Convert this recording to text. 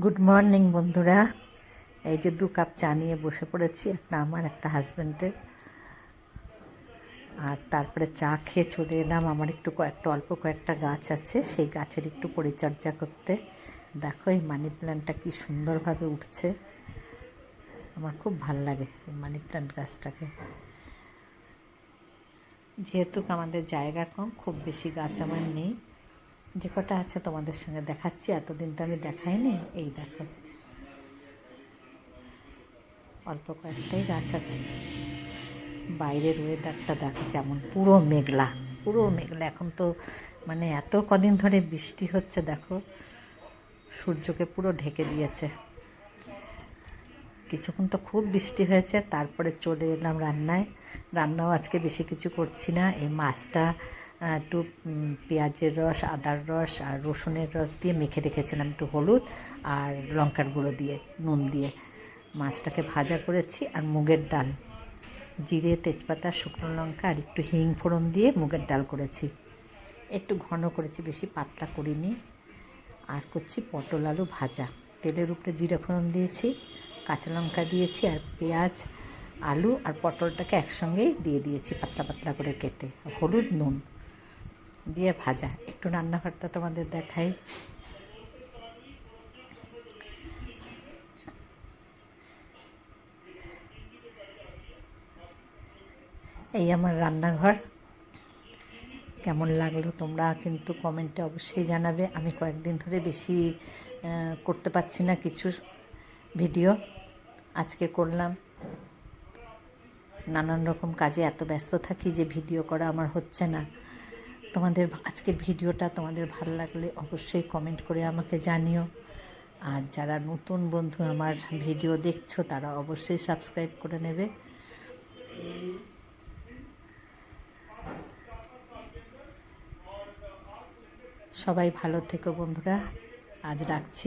Good morning বন্ধুরা। এই যে 2 কাপ চা নিয়ে বসে পড়েছি, একটা আমার একটা হাজব্যান্ডের। আর তারপরে চা খেয়ে চলে এলাম আমার একটু অল্প কয়েকটা গাছ আছে, সেই গাছের একটু পরিচর্যা করতে। দেখো এই মানি প্ল্যান্টটা কি সুন্দরভাবে উঠছে, আমার খুব ভাল লাগে এই মানি প্ল্যান্ট গাছটাকে। যেহেতু আমাদের জায়গা কম, খুব বেশি গাছ আমার নেই, যে কটা আছে তোমাদের সঙ্গে দেখাচ্ছি। এতদিন তো আমি দেখাইনি। এই দেখো অল্প কয়েকটাই গাছ আছে। বাইরের ওয়েদারটা দেখো কেমন, পুরো মেঘলা, পুরো মেঘলা। এখন তো মানে এত কদিন ধরে বৃষ্টি হচ্ছে, দেখো সূর্যকে পুরো ঢেকে দিয়েছে। কিছুক্ষণ তো খুব বৃষ্টি হয়েছে, তারপরে চলে এলাম রান্নায়। রান্নাও আজকে বেশি কিছু করছি না। এই মাছটা একটু পেঁয়াজের রস, আদার রস আর রসুনের রস দিয়ে মেখে রেখেছিলাম, একটু হলুদ আর লঙ্কার গুঁড়ো দিয়ে, নুন দিয়ে মাছটাকে ভাজা করেছি। আর মুগের ডাল, জিরে, তেজপাতা, শুকনো লঙ্কা আর একটু হিং ফোড়ন দিয়ে মুগের ডাল করেছি। একটু ঘন করেছি, বেশি পাতলা করিনি। আর করছি পটল আলু ভাজা। তেলের উপরে জিরে ফোড়ন দিয়েছি, কাঁচা লঙ্কা দিয়েছি আর পেঁয়াজ, আলু আর পটলটাকে একসঙ্গেই দিয়ে দিয়েছি পাতলা পাতলা করে কেটে, হলুদ নুন দিয়ে ভাজা। একটু রান্নাঘরটা তোমাদের দেখাই। এই আমার রান্নাঘর। কেমন লাগলো তোমরা কিন্তু কমেন্টে অবশ্যই জানাবে। আমি কয়েকদিন ধরে বেশি করতে পারছি না কিছু ভিডিও, আজকে করলাম। নানান রকম কাজে এত ব্যস্ত থাকি যে ভিডিও করা আমার হচ্ছে না। তোমাদের আজকের ভিডিওটা তোমাদের ভালো লাগলে অবশ্যই কমেন্ট করে আমাকে জানিও। আর যারা নতুন বন্ধু আমার ভিডিও দেখছো, তারা অবশ্যই সাবস্ক্রাইব করে নেবে। সবাই ভালো থেকো বন্ধুরা, আজ রাখছি।